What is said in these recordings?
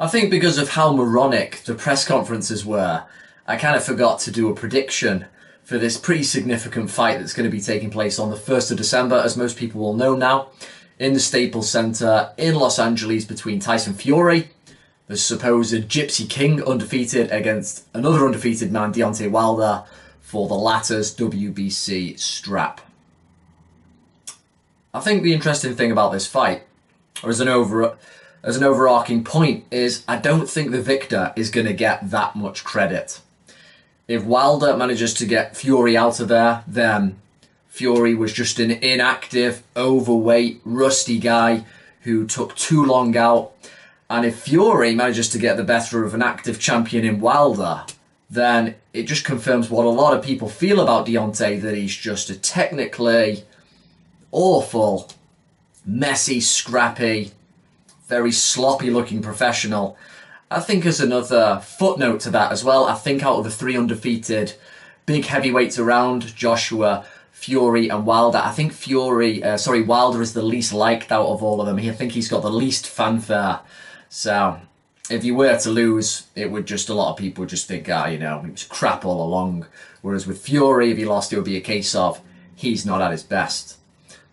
I think because of how moronic the press conferences were, I kind of forgot to do a prediction for this pretty significant fight that's going to be taking place on the 1st of December, as most people will know now, in the Staples Center in Los Angeles between Tyson Fury, the supposed Gypsy King, undefeated, against another undefeated man, Deontay Wilder, for the latter's WBC strap. I think the interesting thing about this fight, or as an overarching point, is I don't think the victor is going to get that much credit. If Wilder manages to get Fury out of there, then Fury was just an inactive, overweight, rusty guy who took too long out. And if Fury manages to get the better of an active champion in Wilder, then it just confirms what a lot of people feel about Deontay, that he's just a technically awful, messy, scrappy, very sloppy looking professional. I think as another footnote to that as well, I think out of the three undefeated big heavyweights around, Joshua, Fury and Wilder, I think Wilder is the least liked out of all of them. I think he's got the least fanfare. So if you were to lose, it would just, a lot of people would just think, he was crap all along. Whereas with Fury, if he lost, it would be a case of he's not at his best.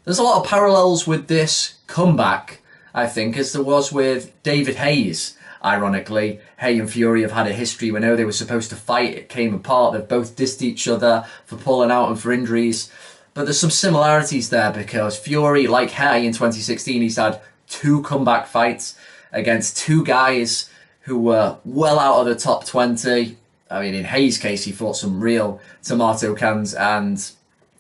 There's a lot of parallels with this comeback, I think, as there was with David Hayes. Ironically, Hay and Fury have had a history. We know they were supposed to fight, it came apart. They've both dissed each other for pulling out and for injuries. But there's some similarities there, because Fury, like Hay in 2016, he's had two comeback fights against two guys who were well out of the top 20. I mean, in Hayes' case, he fought some real tomato cans, and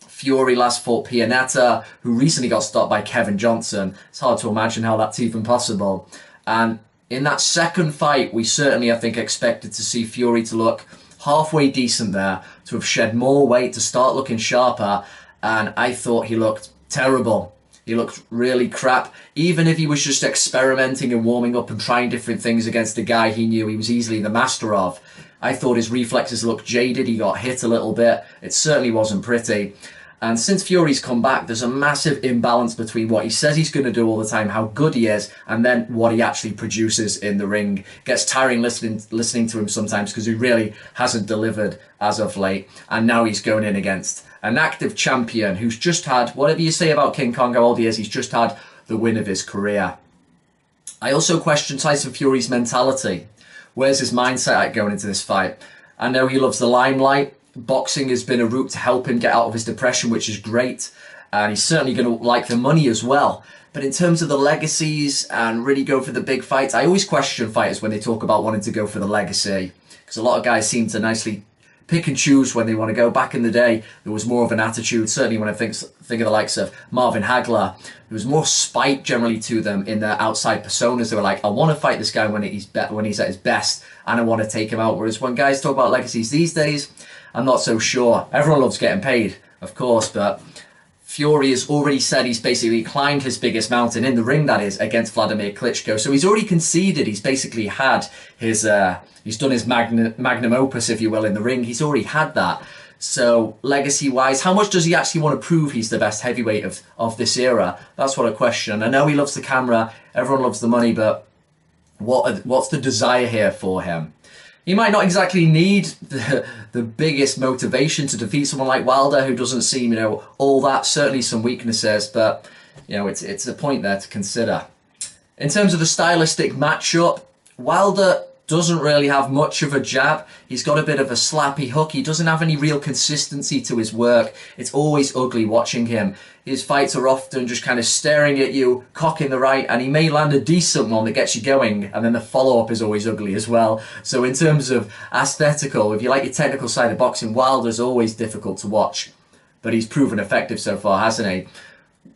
Fury last fought Pianeta, who recently got stopped by Kevin Johnson. It's hard to imagine how that's even possible. And in that second fight, we certainly, I think, expected to see Fury to look halfway decent there, to have shed more weight, to start looking sharper, and I thought he looked terrible. He looked really crap. Even if he was just experimenting and warming up and trying different things against a guy he knew he was easily the master of, I thought his reflexes looked jaded. He got hit a little bit. It certainly wasn't pretty. And since Fury's come back, there's a massive imbalance between what he says he's going to do all the time, how good he is, and then what he actually produces in the ring. Gets tiring listening to him sometimes, because he really hasn't delivered as of late. And now he's going in against an active champion who's just had, whatever you say about King Kong, how old he is, he's just had the win of his career. I also question Tyson Fury's mentality. Where's his mindset at going into this fight? I know he loves the limelight. Boxing has been a route to help him get out of his depression, which is great. And he's certainly going to like the money as well. But in terms of the legacies and really go for the big fights, I always question fighters when they talk about wanting to go for the legacy. Because a lot of guys seem to nicely pick and choose when they want to go. Back in the day, there was more of an attitude. Certainly when I think of the likes of Marvin Hagler, there was more spite generally to them in their outside personas. They were like, I want to fight this guy when he's at his best, and I want to take him out. Whereas when guys talk about legacies these days, I'm not so sure. Everyone loves getting paid, of course, but Fury has already said he's basically climbed his biggest mountain, in the ring that is, against Vladimir Klitschko. So he's already conceded. He's basically had his, he's done his magnum opus, if you will, in the ring. He's already had that. So legacy-wise, how much does he actually want to prove he's the best heavyweight of this era? That's what I question. I know he loves the camera. Everyone loves the money, but what's the desire here for him? He might not exactly need the biggest motivation to defeat someone like Wilder, who doesn't seem, all that. Certainly some weaknesses, but, it's a point there to consider. In terms of the stylistic matchup, Wilder doesn't really have much of a jab. He's got a bit of a slappy hook. He doesn't have any real consistency to his work. It's always ugly watching him. His fights are often just kind of staring at you, cocking the right, and he may land a decent one that gets you going, and then the follow-up is always ugly as well. So in terms of aesthetical, if you like your technical side of boxing, Wilder's always difficult to watch. But he's proven effective so far, hasn't he?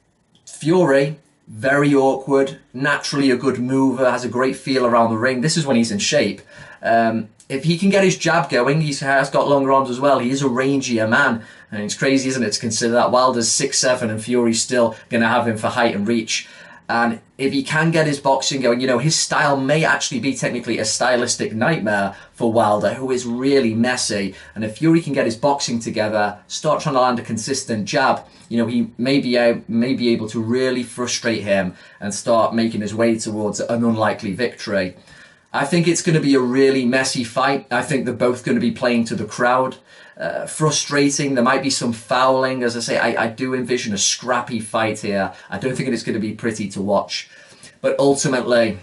Fury, very awkward, naturally a good mover, has a great feel around the ring. This is when he's in shape. If he can get his jab going, he has got longer arms as well. He is a rangier man. And it's crazy, isn't it, to consider that Wilder's 6'7" and Fury's still going to have him for height and reach. And if he can get his boxing going, his style may actually be technically a stylistic nightmare for Wilder, who is really messy. And if Fury can get his boxing together, start trying to land a consistent jab, he may be able to really frustrate him and start making his way towards an unlikely victory. I think it's going to be a really messy fight. I think they're both going to be playing to the crowd. Frustrating. There might be some fouling. As I say, I do envision a scrappy fight here. I don't think it's going to be pretty to watch. But ultimately,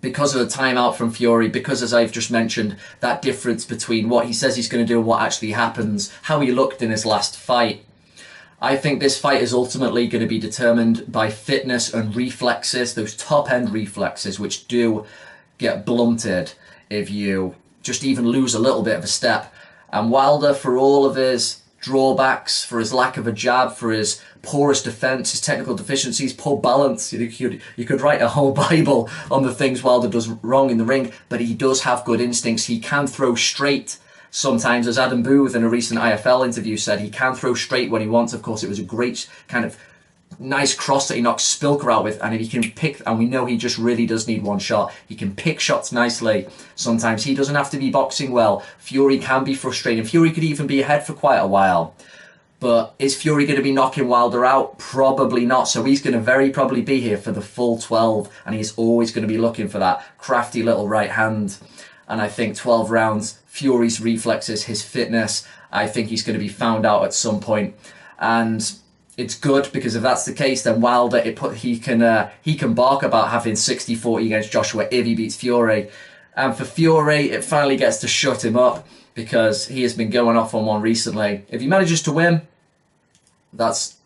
because of the timeout from Fury, because, as I've just mentioned, that difference between what he says he's going to do and what actually happens, how he looked in his last fight, I think this fight is ultimately going to be determined by fitness and reflexes, those top-end reflexes, which do get blunted if you just even lose a little bit of a step. And Wilder, for all of his drawbacks, for his lack of a jab, for his porous defence, his technical deficiencies, poor balance, you could write a whole Bible on the things Wilder does wrong in the ring, but he does have good instincts. He can throw straight sometimes, as Adam Booth in a recent IFL interview said. He can throw straight when he wants. Of course, it was a great kind of nice cross that he knocked Spilker out with, and if he can pick, and we know he just really does need one shot, he can pick shots nicely. Sometimes he doesn't have to be boxing well. Fury can be frustrating. Fury could even be ahead for quite a while. But is Fury going to be knocking Wilder out? Probably not. So he's going to very probably be here for the full 12, and he's always going to be looking for that crafty little right hand. And I think 12 rounds, Fury's reflexes, his fitness, I think he's going to be found out at some point. And it's good, because if that's the case, then Wilder, he can bark about having 60-40 against Joshua if he beats Fury. And for Fury, it finally gets to shut him up, because he has been going off on one recently. If he manages to win, that's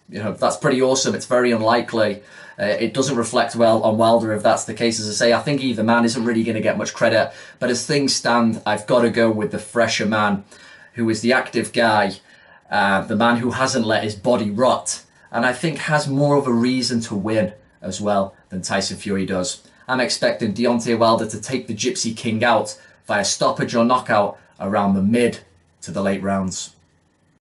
pretty awesome. It's very unlikely. It doesn't reflect well on Wilder if that's the case. As I say, I think either man isn't really going to get much credit. But as things stand, I've got to go with the fresher man, who is the active guy, the man who hasn't let his body rot, and I think has more of a reason to win as well than Tyson Fury does. I'm expecting Deontay Wilder to take the Gypsy King out via stoppage or knockout around the mid to the late rounds.